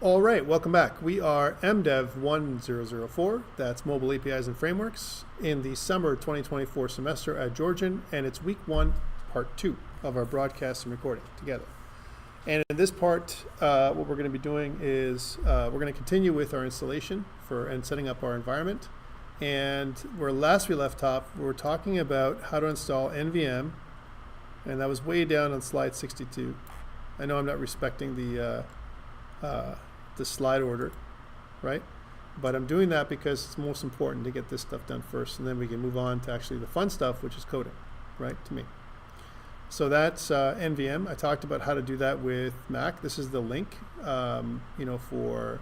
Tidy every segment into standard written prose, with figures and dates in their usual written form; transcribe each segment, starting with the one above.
All right, welcome back. We are MDEV1004, that's Mobile APIs and Frameworks, in the summer 2024 semester at Georgian, and it's week 1, part 2 of our broadcast and recording together. And in this part, what we're going to be doing is we're going to continue with our installation and setting up our environment. And where last we left off, we were talking about how to install NVM, and that was way down on slide 62. I know I'm not respecting the slide order, right? But I'm doing that because it's most important to get this stuff done first, and then we can move on to actually the fun stuff, which is coding, right, to me. So that's NVM. I talked about how to do that with Mac. This is the link, for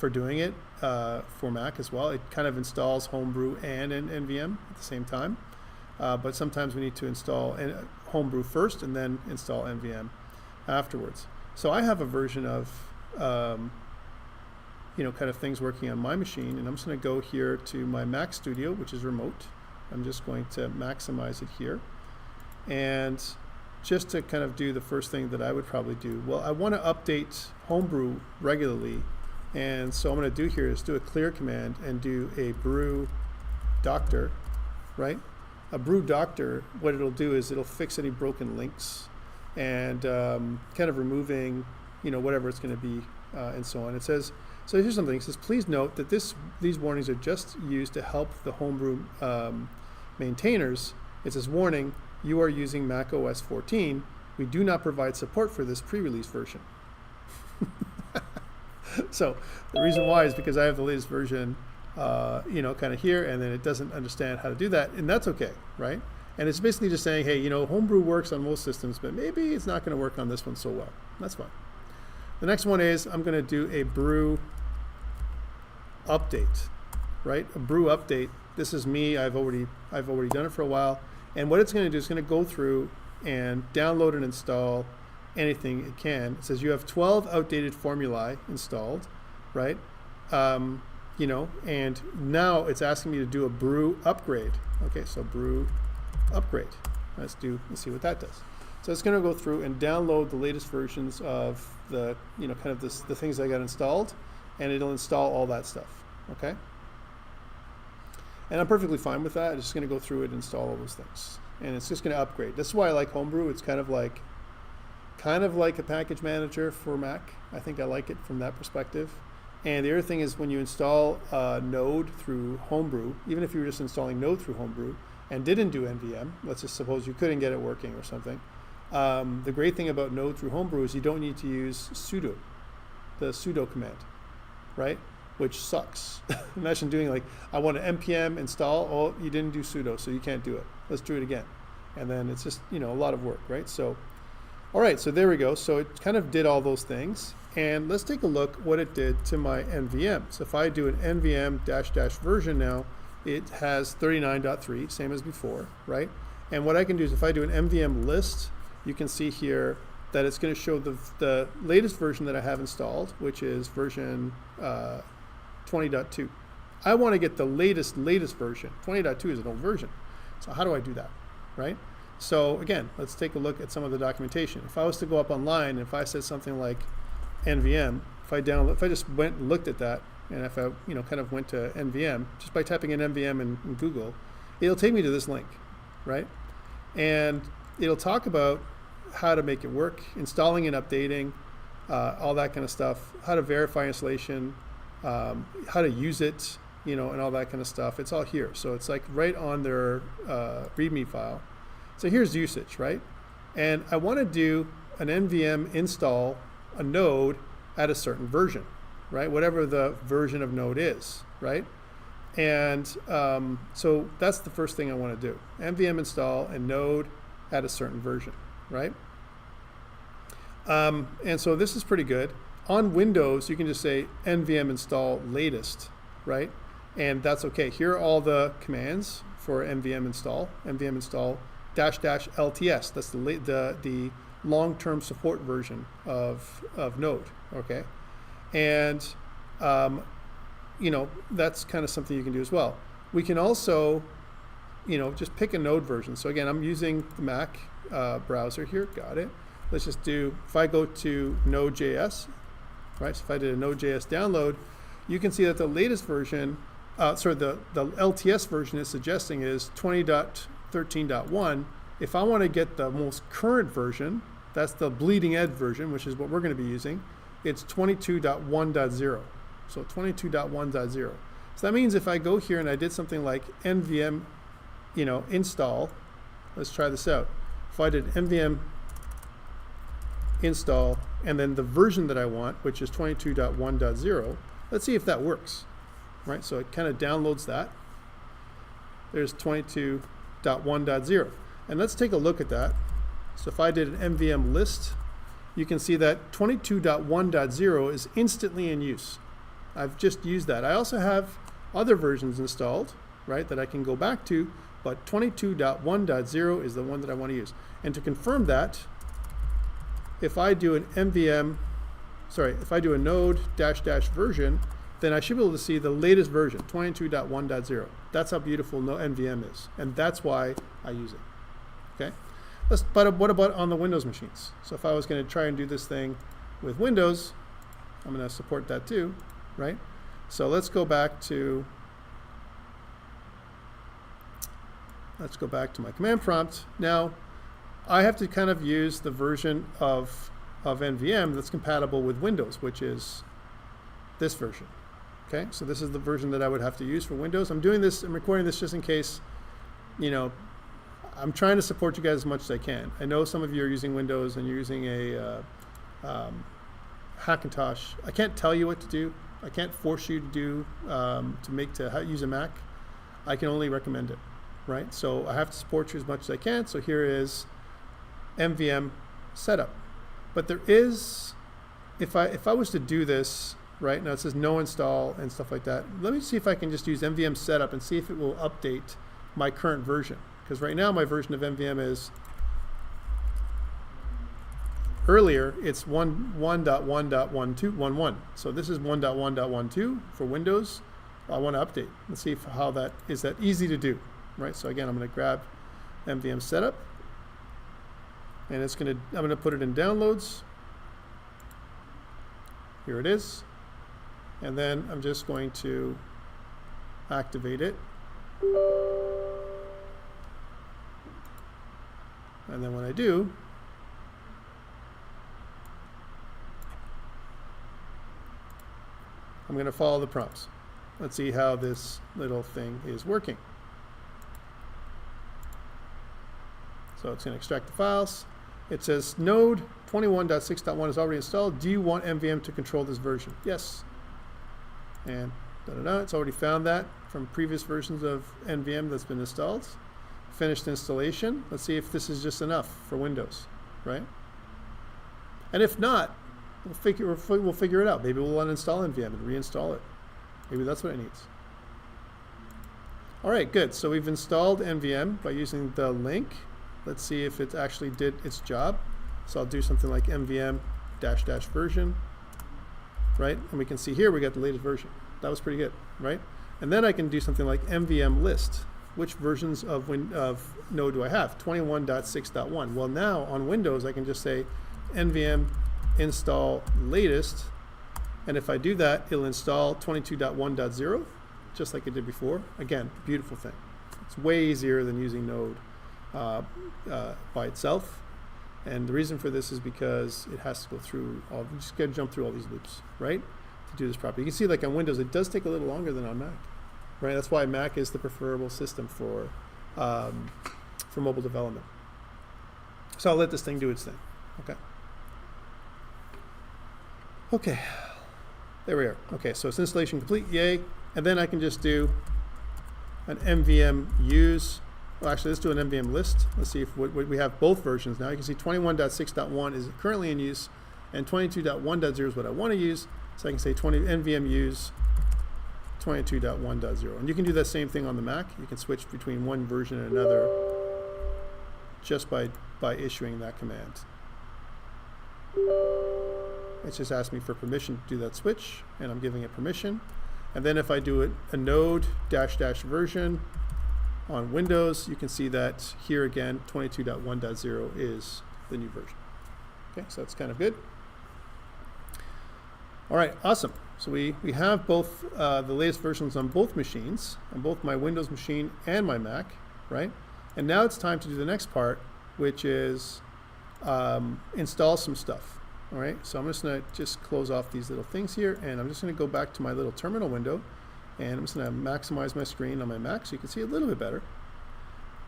doing it for Mac as well. It kind of installs Homebrew and an NVM at the same time, but sometimes we need to install Homebrew first and then install NVM afterwards. So I have a version of kind of things working on my machine, and I'm just going to go here to my Mac Studio, which is remote. I'm just going to maximize it here, and just to kind of do the first thing that I would probably do, well, I want to update Homebrew regularly, and so I'm going to do here is do a clear command and do a brew doctor, right? A brew doctor, what it'll do is it'll fix any broken links and kind of removing whatever it's going to be and so on. It says, so here's something. It says, please note that these warnings are just used to help the Homebrew maintainers. It says, warning, you are using Mac OS 14. We do not provide support for this pre-release version. So the reason why is because I have the latest version, kind of here, and then it doesn't understand how to do that, and that's okay, right? And it's basically just saying, hey, Homebrew works on most systems, but maybe it's not going to work on this one so well. That's fine. The next one is I'm going to do a brew update, right? A brew update. This is me. I've already done it for a while, and what it's going to do is going to go through and download and install anything it can. It says you have 12 outdated formulae installed, right? And now it's asking me to do a brew upgrade. Okay, so brew upgrade. Let's see what that does. So it's going to go through and download the latest versions of the, the things I got installed, and it'll install all that stuff, okay? And I'm perfectly fine with that. It's just going to go through it and install all those things. And it's just going to upgrade. That's why I like Homebrew. It's kind of like a package manager for Mac. I think I like it from that perspective. And the other thing is when you install Node through Homebrew, even if you were just installing Node through Homebrew and didn't do NVM, let's just suppose you couldn't get it working or something, the great thing about Node through Homebrew is you don't need to use sudo, the sudo command, right? Which sucks. Imagine doing I want an npm install. Oh, you didn't do sudo, so you can't do it. Let's do it again. And then it's just, a lot of work, right? So, all right, so there we go. So it kind of did all those things. And let's take a look what it did to my NVM. So if I do an NVM -- version now, it has 39.3, same as before, right? And what I can do is if I do an NVM list, you can see here that it's going to show the latest version that I have installed, which is version 20.2. I want to get the latest version. 20.2 is an old version. So how do I do that, right? So again, let's take a look at some of the documentation. If I was to go up online, if I said something like NVM, if I just went and looked at that, and if I kind of went to NVM, just by typing in NVM in Google, it'll take me to this link, right? And it'll talk about how to make it work, installing and updating, all that kind of stuff, how to verify installation, how to use it, and all that kind of stuff. It's all here. So it's right on their README file. So here's usage, right? And I want to do an NVM install a node at a certain version, right? Whatever the version of node is, right? And so that's the first thing I want to do. NVM install a node at a certain version, right? And so this is pretty good. On Windows, you can just say NVM install latest, right? And that's okay. Here are all the commands for NVM install. NVM install --LTS. That's the long-term support version of Node, okay? And that's kind of something you can do as well. We can also, just pick a Node version. So again, I'm using the Mac browser here. Got it. Let's just do, if I go to Node.js, right? So if I did a Node.js download, you can see that the latest version, the LTS version is suggesting is 20.13.1. If I want to get the most current version, that's the bleeding edge version, which is what we're going to be using, it's 22.1.0. So 22.1.0. So that means if I go here and I did something like nvm, install, let's try this out. If I did nvm install and then the version that I want, which is 22.1.0, let's see if that works, right? So it kind of downloads that. There's 22.1.0. And let's take a look at that. So if I did an MVM list, you can see that 22.1.0 is instantly in use. I've just used that. I also have other versions installed, right, that I can go back to, but 22.1.0 is the one that I want to use. And to confirm that, if I do an if I do a node -- version, then I should be able to see the latest version, 22.1.0. That's how beautiful NVM is, and that's why I use it. Okay. But what about on the Windows machines? So if I was going to try and do this thing with Windows, I'm going to support that too, right? So let's go back to my command prompt. Now, I have to kind of use the version of NVM that's compatible with Windows, which is this version. Okay, so this is the version that I would have to use for Windows. I'm recording this just in case, I'm trying to support you guys as much as I can. I know some of you are using Windows and you're using a Hackintosh. I can't tell you what to do. I can't force you to do to use a Mac. I can only recommend it, right? So I have to support you as much as I can. So here is MVM setup. But there is, if I was to do this, right now it says no install and stuff like that. Let me see if I can just use MVM setup and see if it will update my current version. Because right now my version of MVM is, earlier it's 1.1.12.11. So this is 1.1.12 for Windows. I want to update. Let's see how that is that easy to do, right? So again, I'm going to grab MVM setup, and I'm going to put it in downloads. Here it is, and then I'm just going to activate it. And then when I do, I'm going to follow the prompts. Let's see how this little thing is working. So it's going to extract the files. It says node 21.6.1 is already installed. Do you want MVM to control this version? Yes. And it's already found that from previous versions of NVM that's been installed. Finished installation. Let's see if this is just enough for Windows, right? And if not, we'll figure it out. Maybe we'll uninstall NVM and reinstall it. Maybe that's what it needs. All right, good. So we've installed NVM by using the link. Let's see if it actually did its job. So I'll do something like MVM -- version, right? And we can see here we got the latest version. That was pretty good, right? And then I can do something like MVM list. Which versions of Node do I have? 21.6.1. Well, now on Windows, I can just say NVM install latest. And if I do that, it'll install 22.1.0, just like it did before. Again, beautiful thing. It's way easier than using Node by itself. And the reason for this is because it has to go through you just got to jump through all these loops, right? To do this properly. You can see like on Windows, it does take a little longer than on Mac. Right, that's why Mac is the preferable system for mobile development. So I'll let this thing do its thing. Okay, there we are. Okay, so it's installation complete, yay. And then I can just do an MVM use. Well, actually, let's do an MVM list. Let's see if we have both versions now. You can see 21.6.1 is currently in use, and 22.1.0 is what I want to use. So I can say NVM use 22.1.0. And you can do that same thing on the Mac. You can switch between one version and another just by issuing that command. It's just asked me for permission to do that switch, and I'm giving it permission. And then if I do it a node -- version on Windows, you can see that here again, 22.1.0 is the new version. Okay, so that's kind of good. All right, awesome. So we have both the latest versions on both machines, on both my Windows machine and my Mac, right? And now it's time to do the next part, which is install some stuff. All right, so I'm just going to close off these little things here, and I'm just going to go back to my little terminal window, and I'm just going to maximize my screen on my Mac so you can see a little bit better.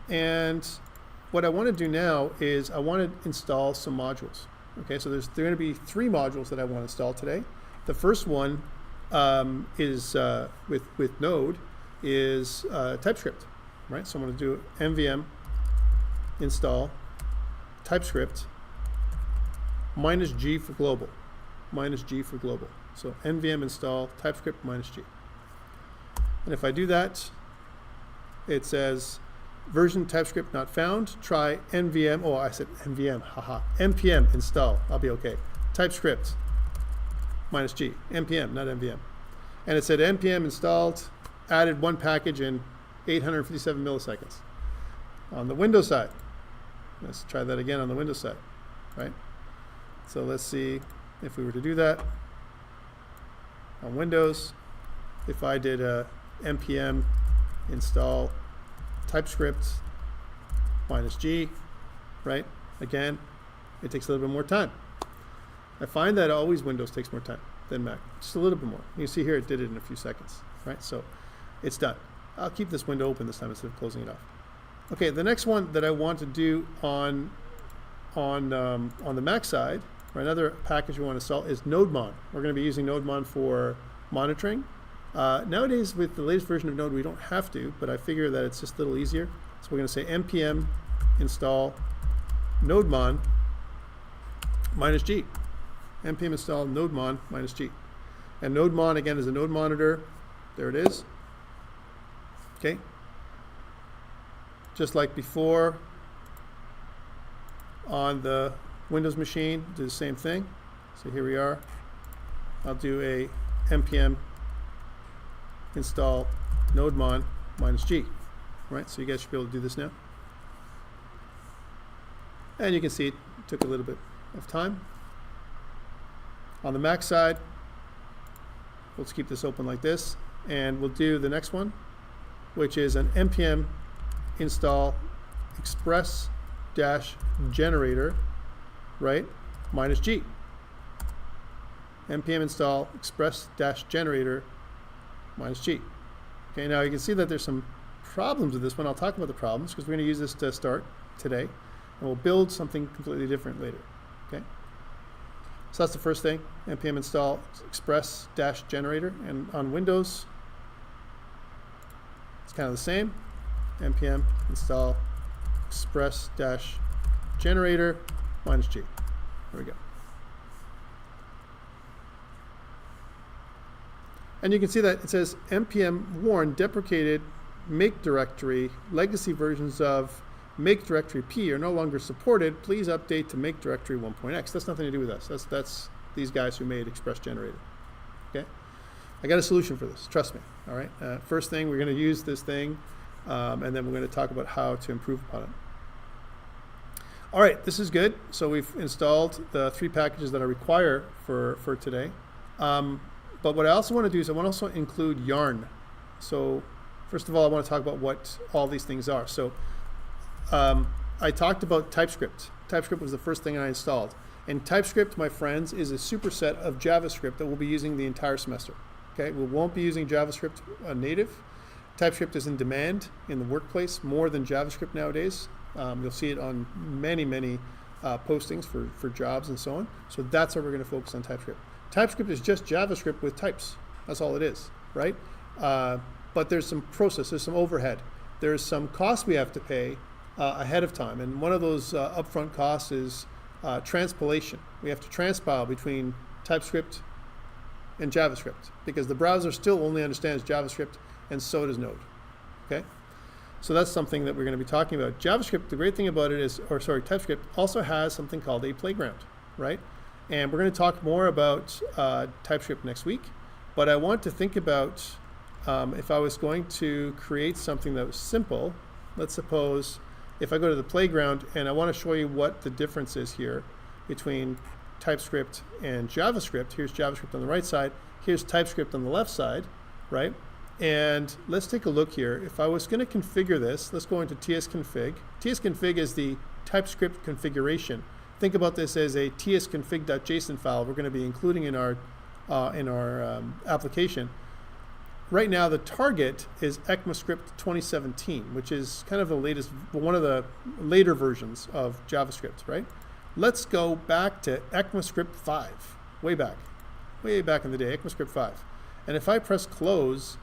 And what I want to do now is I want to install some modules. Okay, so there are going to be 3 modules that I want to install today. The first one is with Node is TypeScript, right? So I'm going to do MVM install TypeScript -G for global, -G for global. So NVM install TypeScript -G. And if I do that, it says version TypeScript not found. Try NVM. Oh, I said NVM. Haha. NPM install. I'll be okay. TypeScript -G. NPM, not NVM. And it said NPM installed. Added 1 package in 857 milliseconds. On the Windows side, let's try that again on the Windows side, right? So let's see if we were to do that on Windows. If I did a npm install TypeScript -G, right? Again, it takes a little bit more time. I find that always Windows takes more time than Mac, just a little bit more. You see here it did it in a few seconds, right? So it's done. I'll keep this window open this time instead of closing it off. Okay, the next one that I want to do on the Mac side, or another package we want to install, is NodeMon. We're going to be using NodeMon for monitoring. Nowadays, with the latest version of Node, we don't have to, but I figure that it's just a little easier. So we're going to say npm install NodeMon -G. npm install NodeMon -G. And NodeMon, again, is a node monitor. There it is. Okay. Just like before, on the Windows machine, do the same thing. So here we are. I'll do a npm install NodeMon -G. Right, so you guys should be able to do this now. And you can see it took a little bit of time. On the Mac side, let's keep this open like this, and we'll do the next one, which is an npm install express-generator, right, -G. npm install express-generator -G. Okay, now you can see that there's some problems with this one. I'll talk about the problems because we're going to use this to start today, and we'll build something completely different later. Okay, so that's the first thing, npm install express-generator, and on Windows it's kind of the same, npm install express-generator -G. There we go. And you can see that it says npm warn deprecated make directory. Legacy versions of make directory P are no longer supported. Please update to make directory 1.x. That's nothing to do with us. That's these guys who made Express Generator. Okay, I got a solution for this. Trust me. All right. First thing, we're going to use this thing, and then we're going to talk about how to improve upon it. All right, this is good. So we've installed the 3 packages that I require for today. But what I also want to do is I want to also include yarn. So first of all, I want to talk about what all these things are. So I talked about TypeScript. TypeScript was the first thing I installed. And TypeScript, my friends, is a superset of JavaScript that we'll be using the entire semester. Okay, we won't be using JavaScript native. TypeScript is in demand in the workplace more than JavaScript nowadays. You'll see it on many postings for jobs and so on. So that's where we're going to focus on TypeScript. TypeScript is just JavaScript with types. That's all it is, right? But there's some process, there's some overhead. There's some costs we have to pay ahead of time. And one of those upfront costs is transpilation. We have to transpile between TypeScript and JavaScript because the browser still only understands JavaScript, and so does Node. Okay? So that's something that we're going to be talking about. JavaScript, the great thing about it is, TypeScript also has something called a playground, right? And we're going to talk more about TypeScript next week. But I want to think about if I was going to create something that was simple. Let's suppose if I go to the playground and I want to show you what the difference is here between TypeScript and JavaScript. Here's JavaScript on the right side. Here's TypeScript on the left side, right? And let's take a look here. If I was going to configure this, let's go into tsconfig. tsconfig is the TypeScript configuration. Think about this as a tsconfig.json file we're going to be including in our application. Right now, the target is ECMAScript 2017, which is kind of the latest, one of the later versions of JavaScript, right? Let's go back to ECMAScript 5, way back in the day, ECMAScript 5. And if I press close,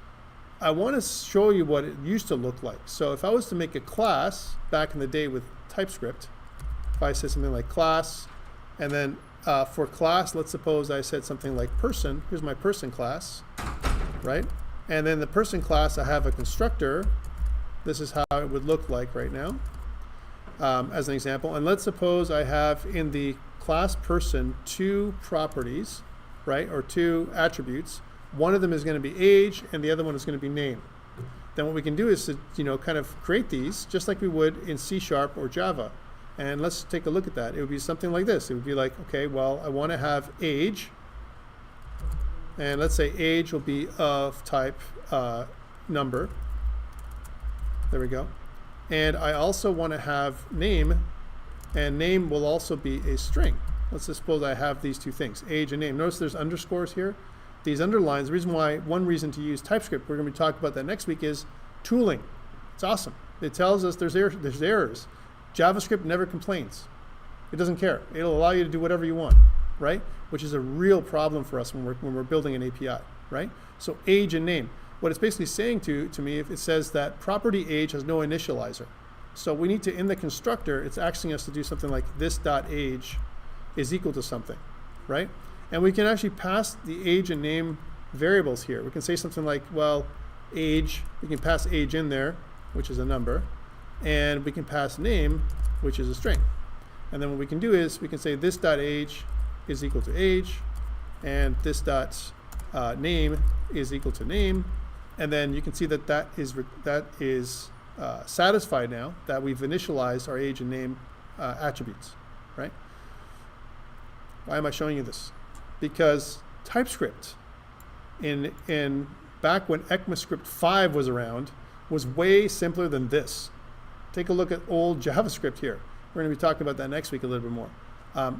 I want to show you what it used to look like. So if I was to make a class back in the day with TypeScript, if I said something like class, and then for class, let's suppose I said something like person. Here's my person class, right? And then the person class, I have a constructor. This is how it would look like right now, as an example. And let's suppose I have in the class person 2 properties, right, or 2 attributes. One of them is going to be age, and the other one is going to be name. Then what we can do is to, kind of create these just like we would in C# or Java. And let's take a look at that. It would be something like this. It would be like, okay, well, I want to have age, and let's say age will be of type number. There we go. And I also want to have name, and name will also be a string. Let's just suppose I have these 2 things, age and name. Notice there's underscores here. These underlines, one reason to use TypeScript, we're going to be talking about that next week, is tooling. It's awesome. It tells us there's errors. JavaScript never complains. It doesn't care. It'll allow you to do whatever you want, right? Which is a real problem for us when we're building an API, right? So age and name. What it's basically saying to me, if it says that property age has no initializer. So we need to, in the constructor, it's asking us to do something like this.age is equal to something, right? And we can actually pass the age and name variables here. We can say something like, well, age, we can pass age in there, which is a number, and we can pass name, which is a string. And then what we can do is we can say this.age is equal to age, and this.name is equal to name. And then you can see that that is satisfied now that we've initialized our age and name attributes, right? Why am I showing you this? Because TypeScript in back when ECMAScript 5 was around was way simpler than this. Take a look at old JavaScript here. We're going to be talking about that next week a little bit more.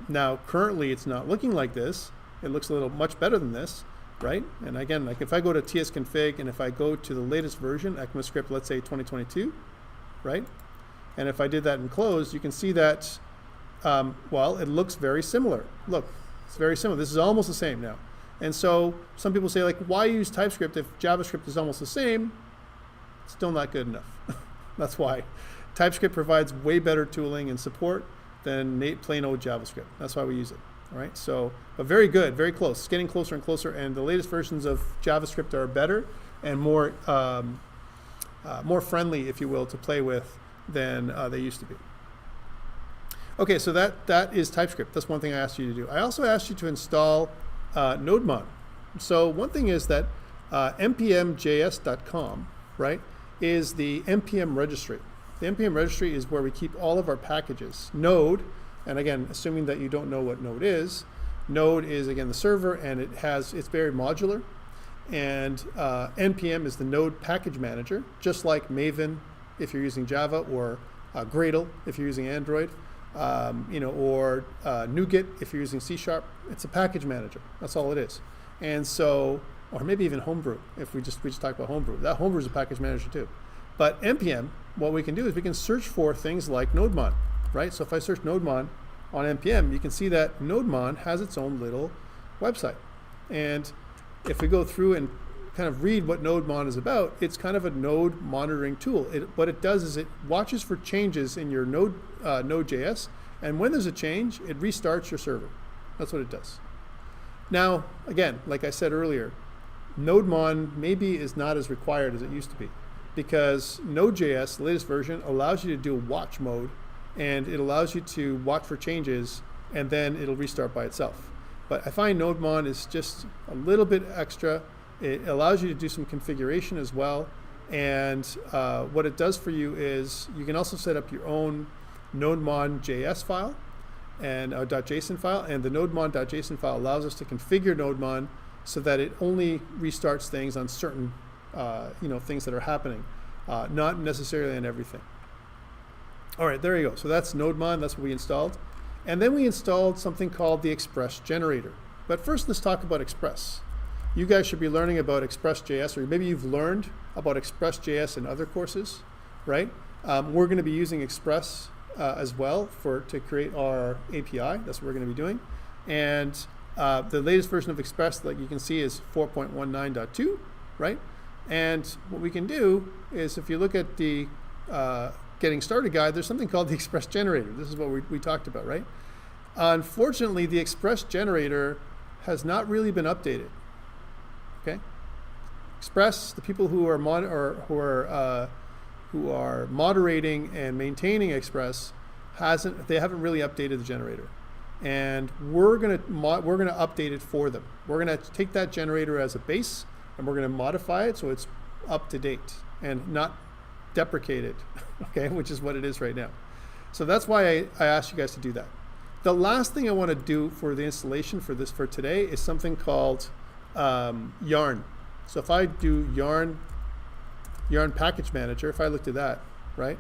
Now, currently, it's not looking like this. It looks a little much better than this, right? And again, like if I go to tsconfig and if I go to the latest version, ECMAScript, let's say 2022, right? And if I did that and close, you can see that, well, it looks very similar. Look, it's very similar. This is almost the same now. And so some people say, like, why use TypeScript if JavaScript is almost the same? It's still not good enough. That's why. TypeScript provides way better tooling and support than plain old JavaScript. That's why we use it. All right. So, but very good, very close. It's getting closer and closer. And the latest versions of JavaScript are better and more friendly, if you will, to play with than they used to be. Okay, so that is TypeScript. That's one thing I asked you to do. I also asked you to install NodeMon. So one thing is that npmjs.com, right, is the npm registry. The npm registry is where we keep all of our packages. Node, and again, assuming that you don't know what Node is again the server, and it's very modular. And npm is the Node package manager, just like Maven if you're using Java, or Gradle if you're using Android. Or NuGet if you're using C#. It's a package manager. That's all it is. And so, or maybe even Homebrew if we just talk about Homebrew. That Homebrew is a package manager too. But npm, what we can do is we can search for things like NodeMon, right? So if I search NodeMon on npm, you can see that NodeMon has its own little website. And if we go through and kind of read what NodeMon is about, it's kind of a node monitoring tool. What it does is it watches for changes in your Node.js, and when there's a change, it restarts your server. That's what it does. Now, again, like I said earlier, NodeMon maybe is not as required as it used to be, because Node.js, the latest version, allows you to do a watch mode, and it allows you to watch for changes, and then it'll restart by itself. But I find NodeMon is just a little bit extra. It allows you to do some configuration as well. And what it does for you is you can also set up your own NodeMon.js file. and a .json file, and the nodemon.json file allows us to configure nodemon so that it only restarts things on certain things that are happening, not necessarily on everything. All right, there you go. So that's nodemon, that's what we installed. And then we installed something called the Express generator. But first, let's talk about Express. You guys should be learning about Express.js, or maybe you've learned about Express.js in other courses, right? We're going to be using Express as well to create our API. That's what we're going to be doing. And the latest version of Express, like you can see, is 4.19.2, right? And what we can do is, if you look at the Getting Started guide, there's something called the Express generator. This is what we talked about, right? Unfortunately, the Express generator has not really been updated. Okay, Express, the people who are moderating and maintaining Express, they haven't really updated the generator, and we're gonna update it for them. We're gonna take that generator as a base, and we're gonna modify it so it's up to date and not deprecated. Okay, which is what it is right now. So that's why I asked you guys to do that. The last thing I want to do for the installation for today is something called Yarn. So if I do Yarn Package Manager, if I looked at that, right?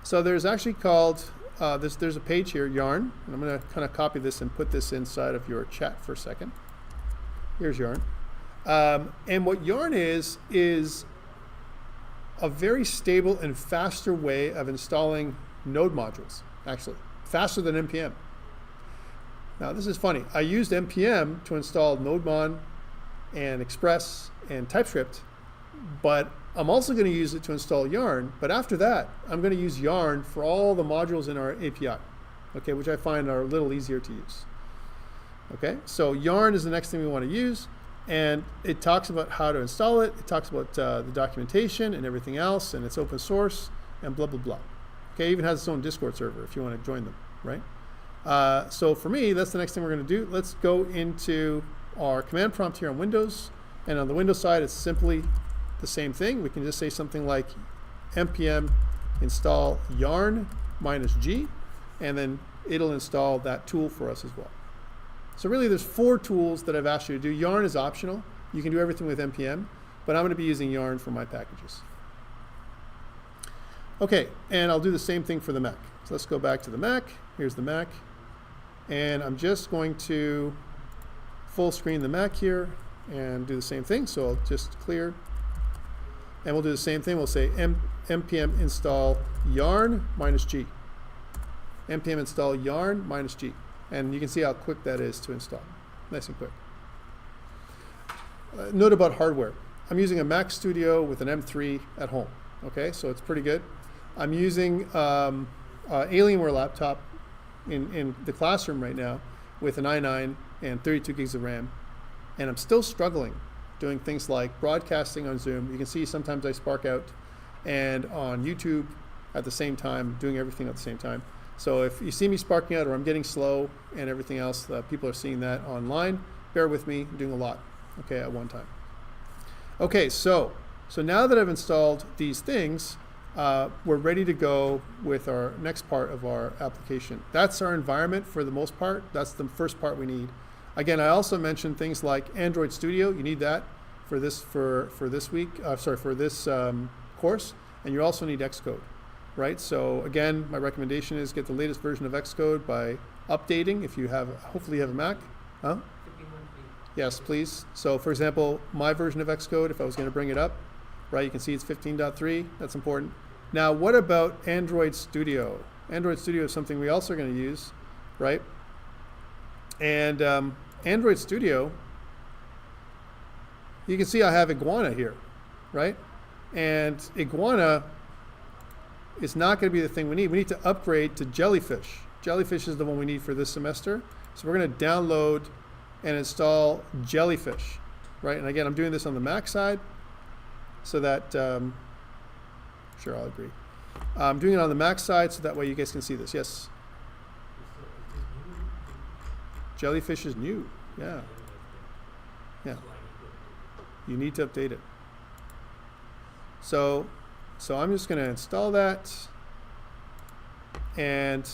So there's actually called, there's a page here, Yarn, and I'm going to kind of copy this and put this inside of your chat for a second. Here's Yarn. And what Yarn is a very stable and faster way of installing node modules, actually. Faster than NPM. Now this is funny. I used NPM to install nodemon and Express and TypeScript, but I'm also going to use it to install Yarn. But after that, I'm going to use Yarn for all the modules in our API, okay, which I find are a little easier to use. Okay, so Yarn is the next thing we want to use, and it talks about how to install it. It talks about the documentation and everything else, and it's open source and blah blah blah. Okay, it even has its own Discord server if you want to join them, right? So for me, that's the next thing we're going to do. Let's go into our command prompt here on Windows, and on the Windows side, it's simply the same thing. We can just say something like npm install yarn -g, and then it'll install that tool for us as well. So really, there's 4 tools that I've asked you to do. Yarn is optional. You can do everything with npm, but I'm going to be using Yarn for my packages. Okay, and I'll do the same thing for the Mac. So let's go back to the Mac. Here's the Mac. And I'm just going to full screen the Mac here and do the same thing. So I'll just clear. And we'll do the same thing. We'll say npm install yarn -g. npm install yarn -g. And you can see how quick that is to install. Nice and quick. Note about hardware. I'm using a Mac Studio with an M3 at home. Okay, so it's pretty good. I'm using Alienware laptop in the classroom right now with an i9 and 32 gigs of RAM. And I'm still struggling doing things like broadcasting on Zoom. You can see sometimes I spark out, and on YouTube at the same time, doing everything at the same time. So if you see me sparking out or I'm getting slow and everything else, people are seeing that online. Bear with me, I'm doing a lot, okay, at one time. Okay, so now that I've installed these things, we're ready to go with our next part of our application. That's our environment for the most part. That's the first part we need. Again, I also mentioned things like Android Studio. You need that for this course, and you also need Xcode, right? So again, my recommendation is get the latest version of Xcode by updating. If you have, hopefully you have a Mac, huh? Yes, please. So for example, my version of Xcode, if I was going to bring it up, right, you can see it's 15.3. That's important. Now, what about Android Studio? Android Studio is something we also are going to use, right? And Android Studio, you can see I have Iguana here, right? And Iguana is not going to be the thing we need. We need to upgrade to Jellyfish. Jellyfish is the one we need for this semester. So we're going to download and install Jellyfish, right? And again, I'm doing this on the Mac side so that, sure, I'll agree. I'm doing it on the Mac side so that way you guys can see this. Yes? Jellyfish is new, yeah. Yeah. You need to update it. So I'm just going to install that, and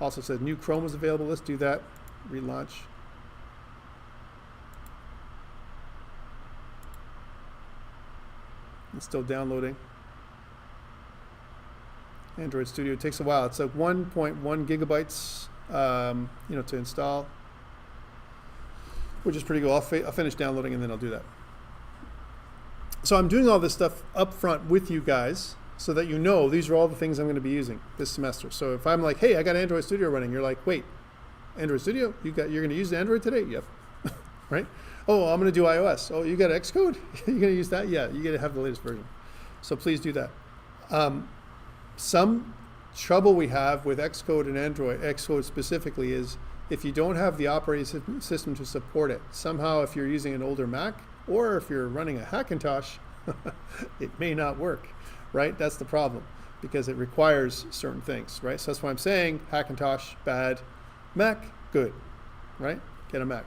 Also said new Chrome is available. Let's do that. Relaunch. It's still downloading. Android Studio takes a while. It's like 1.1 gigabytes, to install, which is pretty cool. I'll finish downloading and then I'll do that. So I'm doing all this stuff up front with you guys so that you know these are all the things I'm going to be using this semester. So if I'm like, hey, I got Android Studio running, you're like, wait, Android Studio? You're going to use Android today? Yep. Right? Oh, I'm going to do iOS. Oh, you got Xcode? You're going to use that? Yeah, you got to have the latest version. So please do that. Some trouble we have with Xcode and Android, Xcode specifically, is if you don't have the operating system to support it. Somehow, if you're using an older Mac or if you're running a Hackintosh, it may not work, right? That's the problem because it requires certain things, right? So that's why I'm saying Hackintosh, bad, Mac, good, right? Get a Mac.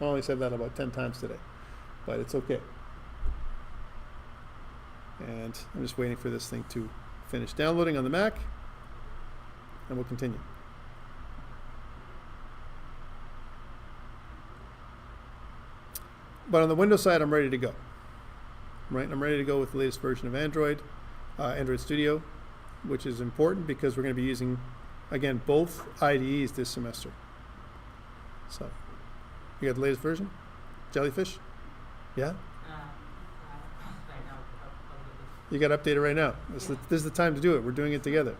I only said that about 10 times today, but it's okay. And I'm just waiting for this thing to finish downloading on the Mac, and we'll continue. But on the Windows side, I'm ready to go. Right? I'm ready to go with the latest version of Android, Android Studio, which is important because we're going to be using, again, both IDEs this semester. So, you got the latest version? Jellyfish? Yeah? You got to update it right now. This is the time to do it. We're doing it together.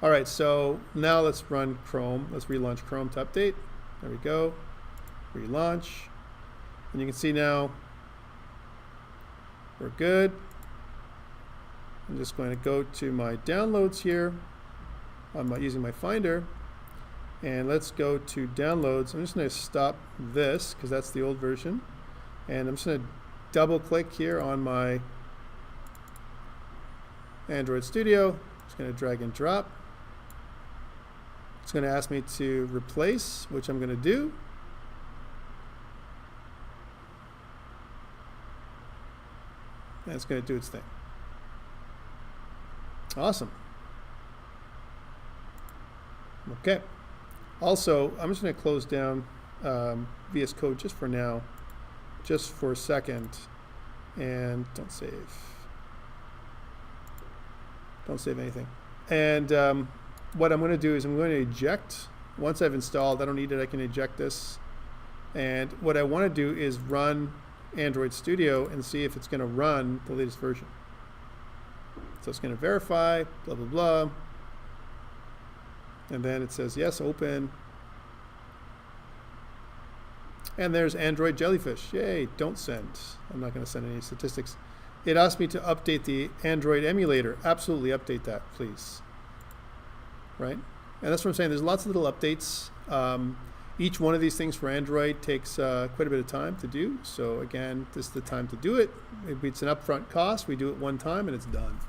All right, so now let's run Chrome. Let's relaunch Chrome to update. There we go. Relaunch. And you can see now we're good. I'm just going to go to my downloads here. I'm using my Finder. And let's go to downloads. I'm just going to stop this because that's the old version. And I'm just going to double click here on my Android Studio. Just going to drag and drop. It's going to ask me to replace, which I'm going to do. And it's going to do its thing. Awesome. Okay. Also, I'm just going to close down VS Code just for now, just for a second, and don't save. Don't save anything. And what I'm going to do is I'm going to eject. Once I've installed, I don't need it, I can eject this. And what I want to do is run Android Studio and see if it's going to run the latest version. So it's going to verify, blah, blah, blah. And then it says, yes, open. And there's Android Jellyfish. Yay, don't send. I'm not going to send any statistics. It asked me to update the Android emulator. Absolutely update that, please. Right? And that's what I'm saying. There's lots of little updates. Each one of these things for Android takes quite a bit of time to do. So again, this is the time to do it. It's an upfront cost. We do it one time and it's done.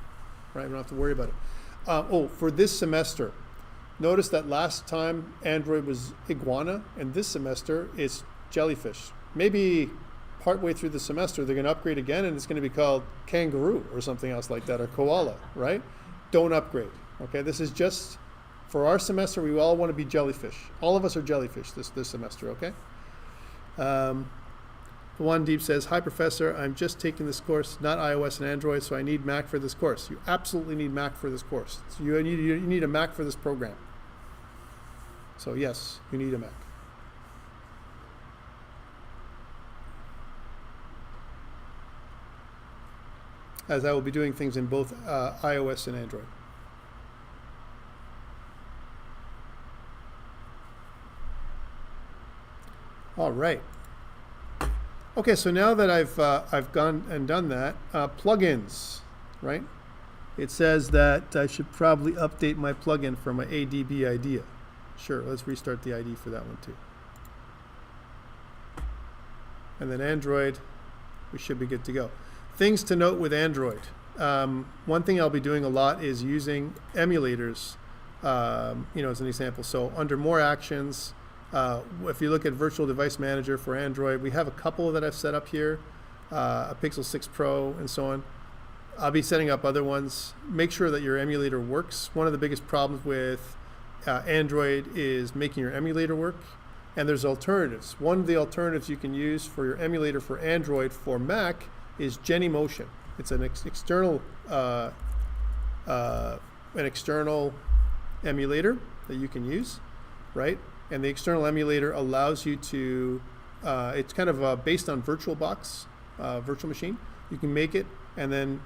Right? We don't have to worry about it. For this semester, notice that last time Android was Iguana, and this semester it's Jellyfish. Maybe partway through the semester they're going to upgrade again, and it's going to be called Kangaroo or something else like that, or Koala, right? Don't upgrade. Okay, this is just for our semester. We all want to be Jellyfish. All of us are Jellyfish this semester. Okay. One Deep says, "Hi Professor, I'm just taking this course, not iOS and Android, so I need Mac for this course." You absolutely need Mac for this course. So you need a Mac for this program. So yes, you need a Mac. As I will be doing things in both iOS and Android. All right. Okay, so now that I've gone and done that, plugins, right? It says that I should probably update my plugin for my ADB idea. Sure, let's restart the ID for that one too. And then Android, we should be good to go. Things to note with Android. One thing I'll be doing a lot is using emulators, as an example. So under more actions, if you look at Virtual Device Manager for Android, we have a couple that I've set up here, a Pixel 6 Pro and so on. I'll be setting up other ones. Make sure that your emulator works. One of the biggest problems with Android is making your emulator work. And there's alternatives. One of the alternatives you can use for your emulator for Android for Mac is Genymotion. It's an external emulator that you can use, right? And the external emulator allows you to, it's kind of based on VirtualBox, virtual machine. You can make it, and then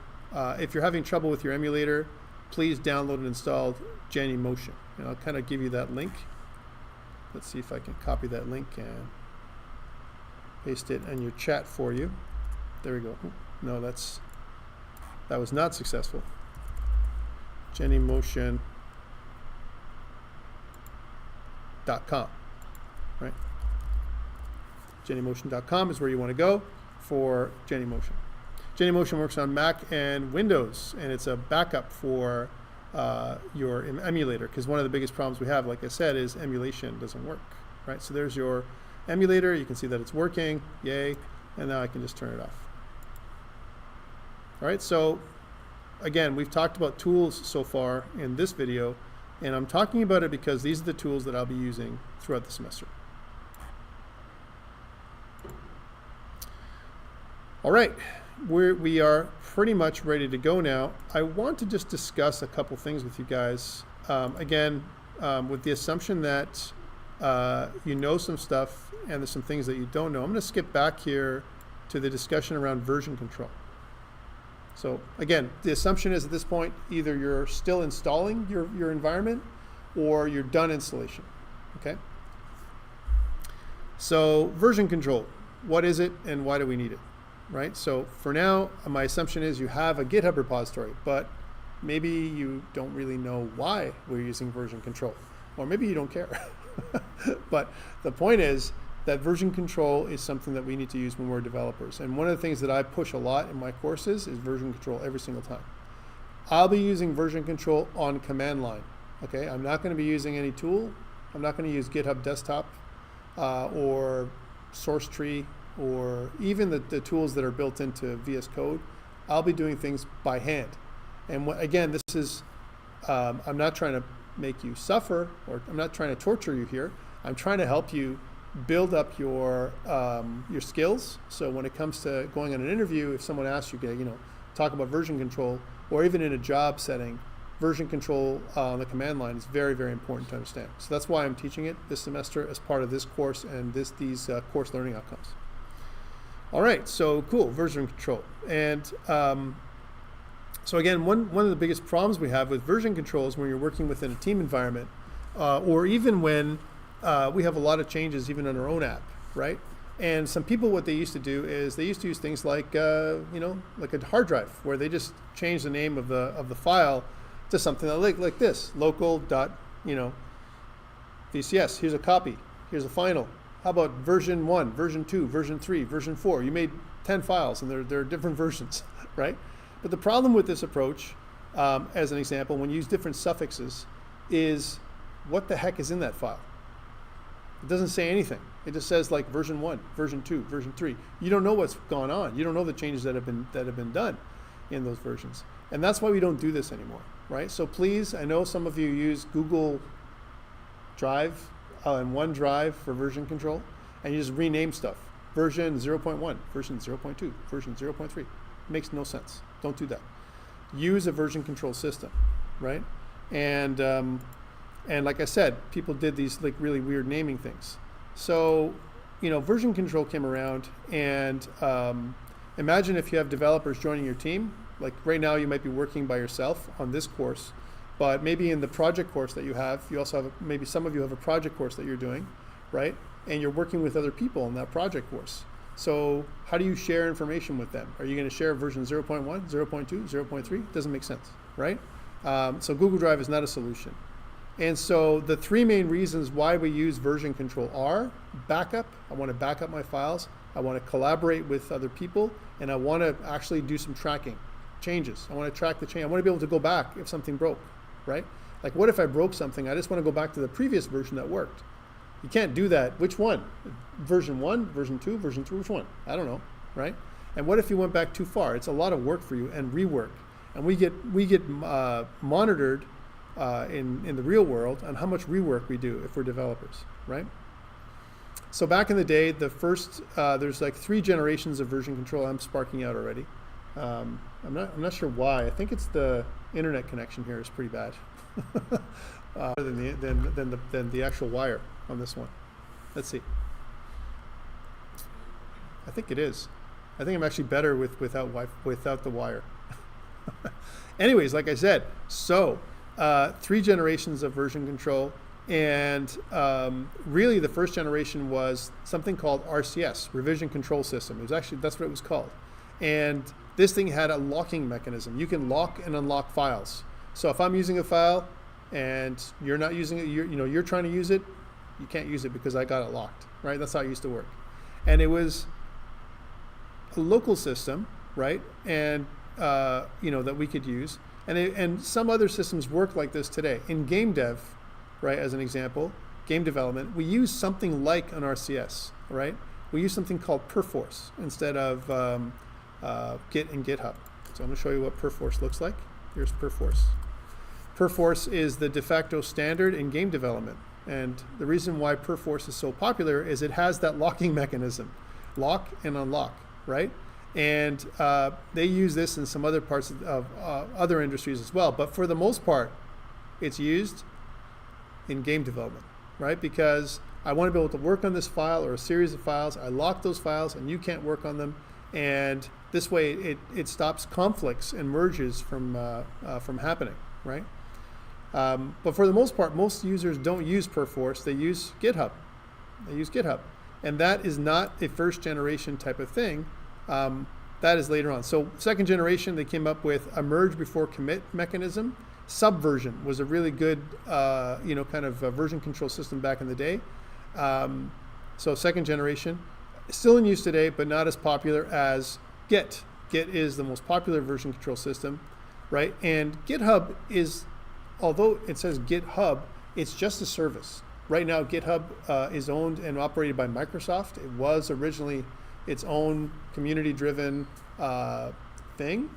if you're having trouble with your emulator, please download and install Genymotion. And I'll kind of give you that link. Let's see if I can copy that link and paste it in your chat for you. There we go. No, that was not successful. Genymotion.com, right? Genymotion.com is where you want to go for Genymotion. Genymotion works on Mac and Windows, and it's a backup for your emulator, because one of the biggest problems we have, like I said, is emulation doesn't work, right? So there's your emulator. You can see that it's working, yay, and now I can just turn it off. All right, so again, we've talked about tools so far in this video, and I'm talking about it because these are the tools that I'll be using throughout the semester. All right, we are pretty much ready to go now. I want to just discuss a couple things with you guys. Again, with the assumption that you know some stuff and there's some things that you don't know. I'm going to skip back here to the discussion around version control. So again, the assumption is at this point, either you're still installing your environment or you're done installation, okay? So version control, what is it and why do we need it? Right? So for now, my assumption is you have a GitHub repository, but maybe you don't really know why we're using version control, or maybe you don't care. But the point is that version control is something that we need to use when we're developers. And one of the things that I push a lot in my courses is version control every single time. I'll be using version control on command line. Okay, I'm not going to be using any tool. I'm not going to use GitHub Desktop or Source Tree, or even the tools that are built into VS Code. I'll be doing things by hand. And again, this is, I'm not trying to make you suffer, or I'm not trying to torture you here. I'm trying to help you build up your skills. So when it comes to going on an interview, if someone asks you, talk about version control, or even in a job setting, version control on the command line is very, very important to understand. So that's why I'm teaching it this semester as part of this course and these course learning outcomes. All right, so cool, version control. And so again, one of the biggest problems we have with version control is when you're working within a team environment, or even when we have a lot of changes even on our own app, right? And some people, what they used to do is they used to use things like, like a hard drive, where they just change the name of the file to something like this, local.VCS. Here's a copy, here's a final. How about version 1, version 2, version 3, version 4? You made 10 files, and there are different versions, right? But the problem with this approach, as an example, when you use different suffixes, is what the heck is in that file? It doesn't say anything. It just says like version 1, version 2, version 3. You don't know what's gone on. You don't know the changes that have been done in those versions. And that's why we don't do this anymore, right? So please, I know some of you use Google Drive and OneDrive for version control, and you just rename stuff. Version 0.1, version 0.2, version 0.3. Makes no sense. Don't do that. Use a version control system, right? And like I said, people did these like really weird naming things. So, version control came around, and imagine if you have developers joining your team. Like right now, you might be working by yourself on this course, but maybe in the project course that you have, you also have, maybe some of you have a project course that you're doing, right? And you're working with other people in that project course. So how do you share information with them? Are you going to share version 0.1, 0.2, 0.3? Doesn't make sense, right? So Google Drive is not a solution. And so the three main reasons why we use version control are backup. I want to back up my files. I want to collaborate with other people, and I want to actually do some tracking, changes. I want to track the change. I want to be able to go back if something broke, right? Like what if I broke something? I just want to go back to the previous version that worked. You can't do that. Which one? Version 1, version 2, version 3, which one? I don't know, right? And what if you went back too far? It's a lot of work for you and rework. And we get monitored in the real world on how much rework we do if we're developers, right? So back in the day, the first there's like 3 generations of version control. I'm sparking out already. I'm not sure why. I think it's the internet connection here is pretty bad than the actual wire on this one. Let's see. I think it is. I think I'm actually better without the wire. Anyways, like I said, so 3 generations of version control, and really the first generation was something called RCS, Revision Control System. It was actually, that's what it was called. And this thing had a locking mechanism. You can lock and unlock files. So if I'm using a file and you're not using it, you're trying to use it, you can't use it because I got it locked, right? That's how it used to work. And it was a local system, right? And that we could use. And some other systems work like this today. In game dev, right, as an example, game development, we use something like an RCS, right? We use something called Perforce instead of Git and GitHub. So I'm going to show you what Perforce looks like. Here's Perforce. Perforce is the de facto standard in game development. And the reason why Perforce is so popular is it has that locking mechanism, lock and unlock, right? And they use this in some other parts of other industries as well. But for the most part, it's used in game development, right? Because I want to be able to work on this file or a series of files. I lock those files and you can't work on them. And this way it stops conflicts and merges from happening, right? But for the most part, most users don't use Perforce. They use GitHub. And that is not a first generation type of thing. That is later on. So second generation, they came up with a merge before commit mechanism. Subversion was a really good, kind of version control system back in the day. So second generation, still in use today, but not as popular as Git. Git is the most popular version control system, right? And GitHub is, although it says GitHub, it's just a service. Right now, GitHub is owned and operated by Microsoft. It was originally its own community-driven thing.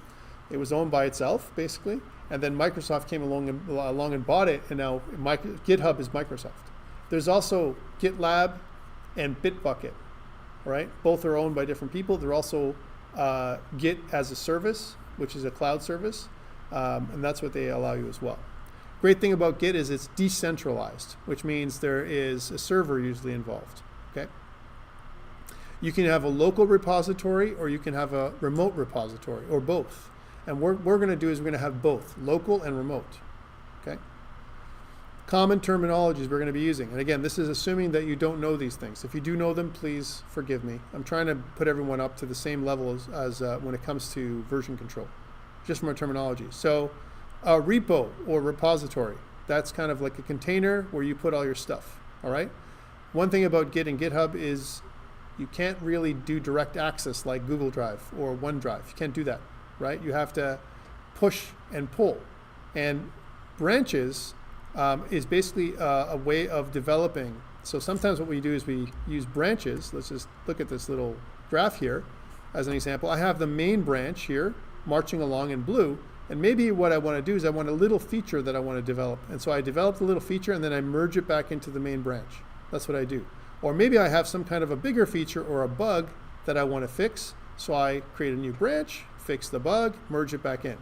It was owned by itself, basically. And then Microsoft came along and bought it, and now GitHub is Microsoft. There's also GitLab and Bitbucket, right? Both are owned by different people. They're also Git as a service, which is a cloud service, and that's what they allow you as well. Great thing about Git is it's decentralized, which means there is a server usually involved, okay? You can have a local repository or you can have a remote repository or both. And what we're going to do is we're going to have both, local and remote, okay? Common terminologies we're going to be using. And again, this is assuming that you don't know these things. If you do know them, please forgive me. I'm trying to put everyone up to the same level as when it comes to version control, just from our terminology. So a repo or repository, that's kind of like a container where you put all your stuff, all right? One thing about Git and GitHub is you can't really do direct access like Google Drive or OneDrive. You can't do that, right? You have to push and pull. And branches is basically a way of developing. So sometimes what we do is we use branches. Let's just look at this little graph here as an example. I have the main branch here marching along in blue. And maybe what I want to do is I want a little feature that I want to develop. And so I develop the little feature and then I merge it back into the main branch. That's what I do. Or maybe I have some kind of a bigger feature or a bug that I want to fix. So I create a new branch, fix the bug, merge it back in.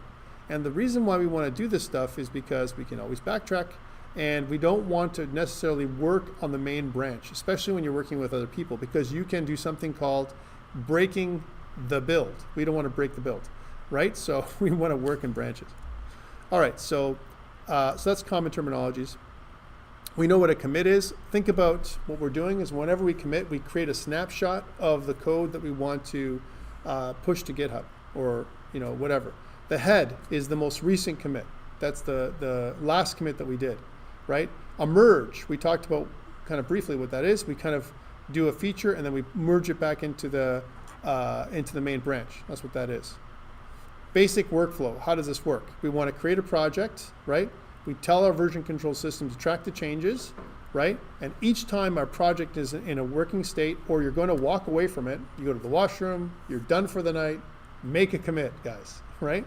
And the reason why we want to do this stuff is because we can always backtrack and we don't want to necessarily work on the main branch, especially when you're working with other people, because you can do something called breaking the build. We don't want to break the build, right? So we want to work in branches. All right, so that's common terminologies. We know what a commit is. Think about what we're doing is whenever we commit, we create a snapshot of the code that we want to push to GitHub or whatever. The head is the most recent commit. That's the last commit that we did, right? A merge, we talked about kind of briefly what that is. We kind of do a feature and then we merge it back into the main branch. That's what that is. Basic workflow, how does this work? We want to create a project, right? We tell our version control system to track the changes, right? And each time our project is in a working state or you're going to walk away from it, you go to the washroom, you're done for the night, make a commit, guys, right?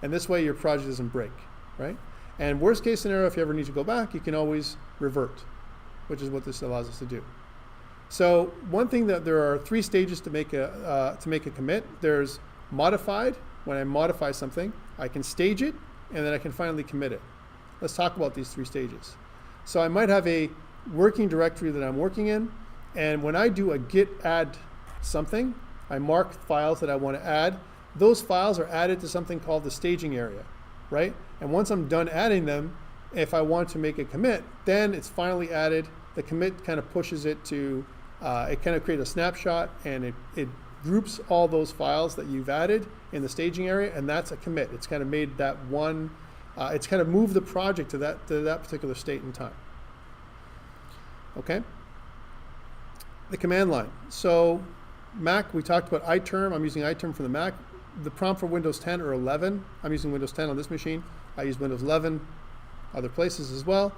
And this way your project doesn't break, right? And worst case scenario, if you ever need to go back, you can always revert, which is what this allows us to do. So one thing that there are 3 stages to make a commit. There's modified. When I modify something, I can stage it, and then I can finally commit it. Let's talk about these 3 stages. So I might have a working directory that I'm working in, and when I do a git add something, I mark files that I want to add. Those files are added to something called the staging area, right? And once I'm done adding them, if I want to make a commit, then it's finally added. The commit kind of pushes it to, it kind of creates a snapshot, and it groups all those files that you've added in the staging area, and that's a commit. It's kind of made that one, it's kind of moved the project to that particular state in time. Okay? The command line. So Mac, we talked about iTerm. I'm using iTerm for the Mac. The prompt for Windows 10 or 11. I'm using Windows 10 on this machine. I use Windows 11 other places as well.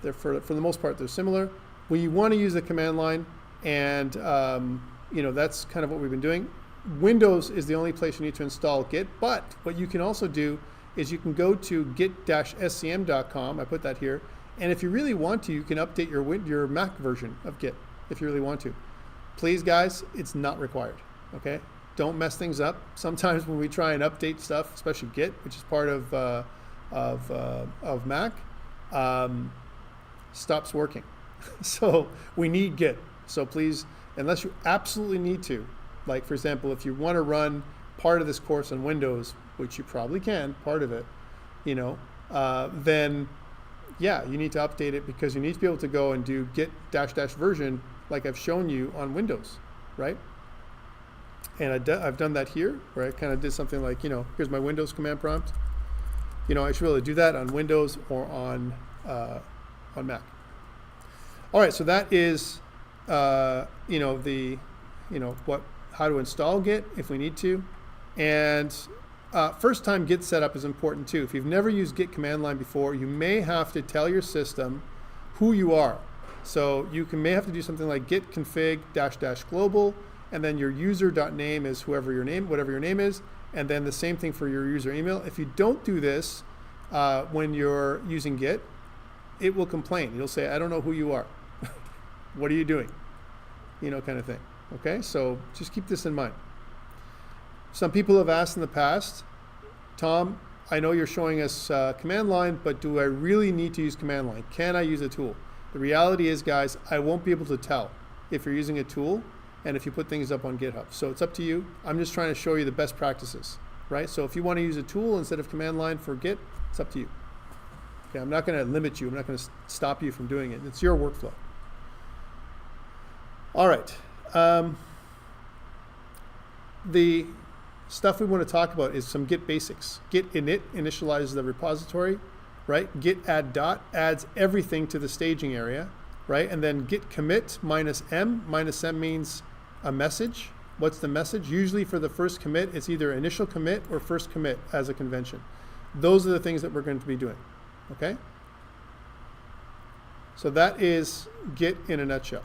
They're for the most part, they're similar. When you want to use the command line, and that's kind of what we've been doing. Windows is the only place you need to install Git, but what you can also do is you can go to git-scm.com. I put that here. And if you really want to, you can update your Mac version of Git if you really want to. Please, guys, it's not required, okay? Don't mess things up. Sometimes when we try and update stuff, especially Git, which is part of Mac, stops working. So we need Git. So please, unless you absolutely need to, like for example, if you want to run part of this course on Windows, which you probably can, part of it, then yeah, you need to update it, because you need to be able to go and do git -- version like I've shown you on Windows, right? And I've done that here, where I kind of did something like, here's my Windows command prompt. I should be able to do that on Windows or on Mac. All right, so that is, how to install Git if we need to. And first time Git setup is important too. If you've never used Git command line before, you may have to tell your system who you are. So you may have to do something like git config -- global, and then your user.name is whatever your name is, and then the same thing for your user email. If you don't do this when you're using Git, it will complain. You'll say, I don't know who you are. What are you doing? Kind of thing. Okay, so just keep this in mind. Some people have asked in the past, Tom, I know you're showing us command line, but do I really need to use command line? Can I use a tool? The reality is, guys, I won't be able to tell if you're using a tool and if you put things up on GitHub. So it's up to you. I'm just trying to show you the best practices, right? So if you want to use a tool instead of command line for Git, it's up to you. Okay, I'm not going to limit you. I'm not going to stop you from doing it. It's your workflow. All right. The stuff we want to talk about is some Git basics. Git init initializes the repository, right? Git add dot adds everything to the staging area, right? And then git commit -m. -m means a message. What's the message? Usually for the first commit, it's either initial commit or first commit as a convention. Those are the things that we're going to be doing, okay? So that is Git in a nutshell.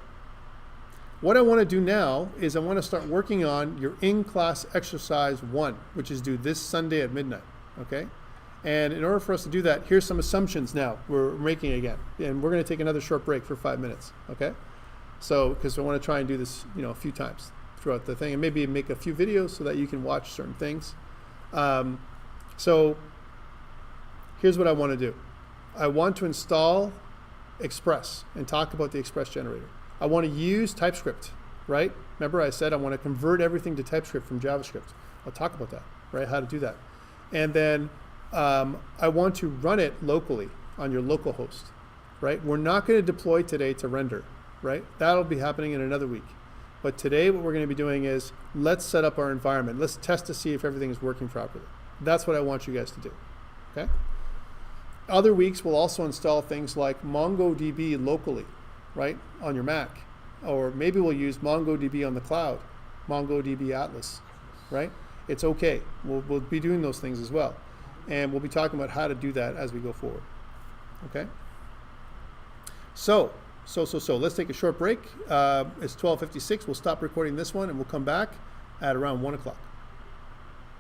What I want to do now is I want to start working on your in-class exercise 1, which is due this Sunday at midnight, okay? And in order for us to do that, here's some assumptions now we're making again. And we're going to take another short break for 5 minutes, okay? So, because I want to try and do this, a few times throughout the thing, and maybe make a few videos so that you can watch certain things. So here's what I want to do. I want to install Express and talk about the Express generator. I want to use TypeScript, right? Remember I said I want to convert everything to TypeScript from JavaScript. I'll talk about that, right? How to do that. And then I want to run it locally on your local host, right? We're not going to deploy today to render, right? That'll be happening in another week. But today what we're going to be doing is let's set up our environment. Let's test to see if everything is working properly. That's what I want you guys to do, okay? Other weeks we'll also install things like MongoDB locally, right, on your Mac. Or maybe we'll use MongoDB on the cloud, MongoDB Atlas, right? It's okay. We'll be doing those things as well. And we'll be talking about how to do that as we go forward, okay? So let's take a short break. It's 12:56. We'll stop recording this one and we'll come back at around 1 o'clock.